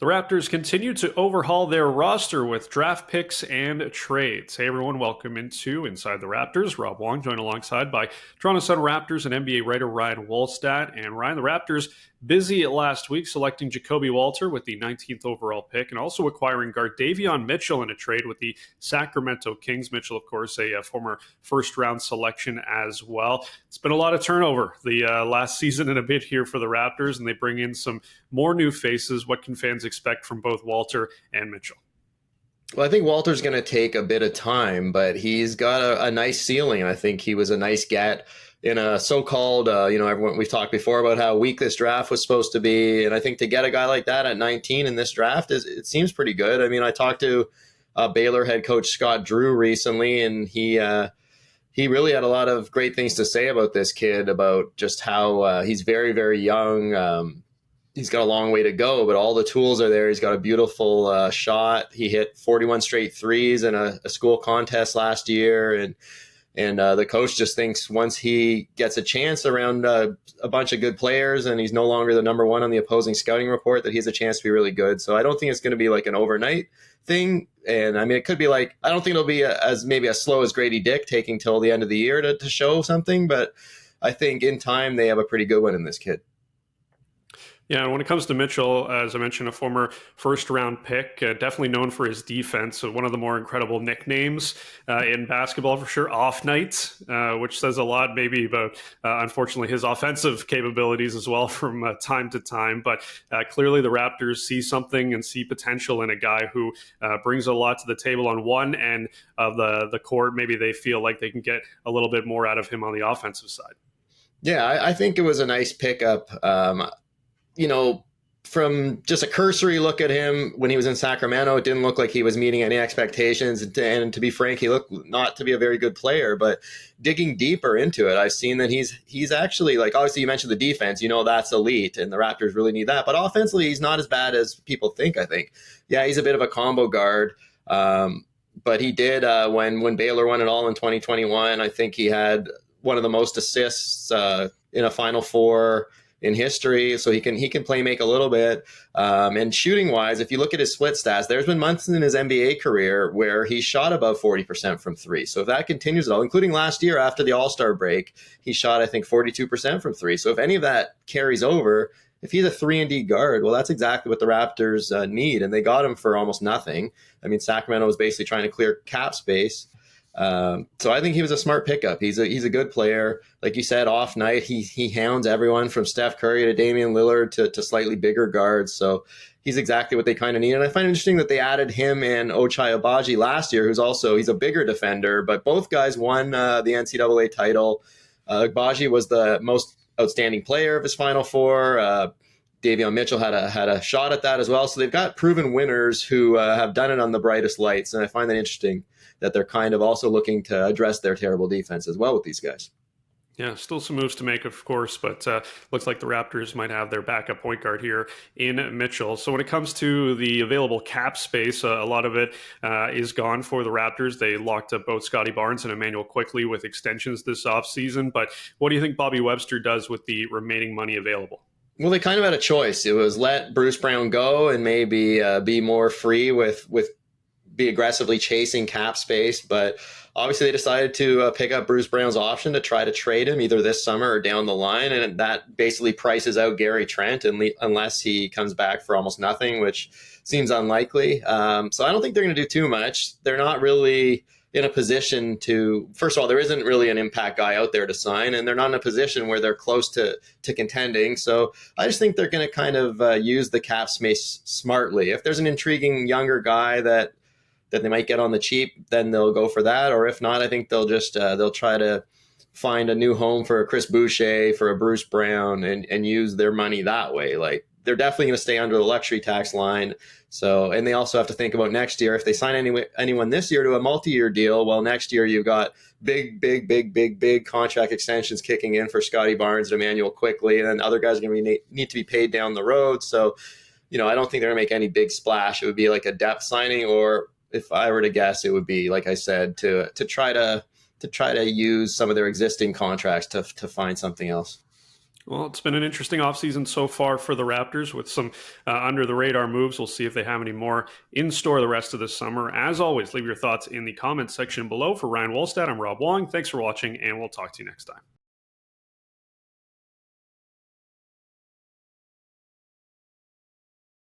The Raptors continue to overhaul their roster with draft picks and trades. Hey everyone, welcome into Inside the Raptors. Rob Wong, joined alongside by Toronto Sun Raptors and NBA writer Ryan Wolstat. And Ryan, the Raptors busy last week selecting Jacoby Walter with the 19th overall pick and also acquiring guard Davion Mitchell in a trade with the Sacramento Kings. Mitchell, of course, a former first-round selection as well. It's been a lot of turnover the last season and a bit here for the Raptors, and they bring in some more new faces. What can fans expect from both Walter and Mitchell? Well, I think Walter's going to take a bit of time, but he's got a nice ceiling. I think he was a nice get in a so-called, everyone, we've talked before about how weak this draft was supposed to be. And I think to get a guy like that at 19 in this draft, it seems pretty good. I mean, I talked to Baylor head coach Scott Drew recently, and he really had a lot of great things to say about this kid, about just how he's very, very young. He's got a long way to go, but all the tools are there. He's got a beautiful shot. He hit 41 straight threes in a school contest last year. And the coach just thinks once he gets a chance around a bunch of good players and he's no longer the number one on the opposing scouting report, that he has a chance to be really good. So I don't think it's going to be like an overnight thing. And I mean, it could be like, I don't think it'll be as slow as Grady Dick taking till the end of the year to show something. But I think in time, they have a pretty good one in this kid. Yeah, and when it comes to Mitchell, as I mentioned, a former first-round pick, definitely known for his defense. So one of the more incredible nicknames in basketball, for sure, Off Night, which says a lot maybe about, unfortunately, his offensive capabilities as well from time to time. But clearly the Raptors see something and see potential in a guy who brings a lot to the table on one end of the court. Maybe they feel like they can get a little bit more out of him on the offensive side. Yeah, I think it was a nice pickup. From just a cursory look at him when he was in Sacramento, it didn't look like he was meeting any expectations. And to be frank, he looked not to be a very good player. But digging deeper into it, I've seen that he's actually, like, obviously you mentioned the defense, that's elite, and the Raptors really need that. But offensively, he's not as bad as people think, I think. Yeah, he's a bit of a combo guard. But he did, when Baylor won it all in 2021, I think he had one of the most assists in a Final Four in history, so he can play make a little bit. And shooting wise, if you look at his split stats, there's been months in his NBA career where he shot above 40% from three. So if that continues at all, including last year after the All-Star break, he shot, I think, 42% from three. So if any of that carries over, if he's a 3-and-D guard, well, that's exactly what the Raptors need. And they got him for almost nothing. I mean, Sacramento was basically trying to clear cap space. So I think he was a smart pickup. He's a good player. Like you said, off night, he hounds everyone from Steph Curry to Damian Lillard to slightly bigger guards. So he's exactly what they kind of need. And I find it interesting that they added him and Ochai Agbaji last year, he's a bigger defender, but both guys won the NCAA title. Agbaji was the most outstanding player of his Final Four. Davion Mitchell had a shot at that as well. So they've got proven winners who have done it on the brightest lights. And I find that interesting that they're kind of also looking to address their terrible defense as well with these guys. Yeah, still some moves to make, of course, but looks like the Raptors might have their backup point guard here in Mitchell. So when it comes to the available cap space, a lot of it is gone for the Raptors. They locked up both Scotty Barnes and Emmanuel Quickley with extensions this offseason. But what do you think Bobby Webster does with the remaining money available? Well, they kind of had a choice. It was let Bruce Brown go and maybe be more free with be aggressively chasing cap space, but obviously they decided to pick up Bruce Brown's option to try to trade him either this summer or down the line, and that basically prices out Gary Trent unless he comes back for almost nothing, which seems unlikely. So I don't think they're going to do too much. They're not really in a position to, first of all, there isn't really an impact guy out there to sign, and they're not in a position where they're close to contending. So I just think they're going to kind of use the cap space smartly. If there's an intriguing younger guy that they might get on the cheap, then they'll go for that. Or if not, I think they'll just they'll try to find a new home for a Chris Boucher, for a Bruce Brown, and use their money that way. Like, they're definitely going to stay under the luxury tax line. So, and they also have to think about next year. If they sign anyone this year to a multi-year deal, well, next year you've got big contract extensions kicking in for Scotty Barnes and Emmanuel Quickley, and then other guys are going to need to be paid down the road. So, I don't think they're going to make any big splash. It would be like a depth signing, or if I were to guess, it would be, like I said, to try to use some of their existing contracts to find something else. Well, it's been an interesting offseason so far for the Raptors with some under the radar moves. We'll see if they have any more in store the rest of the summer. As always, leave your thoughts in the comments section below. For Ryan Wolstat, I'm Rob Wong. Thanks for watching, and we'll talk to you next time.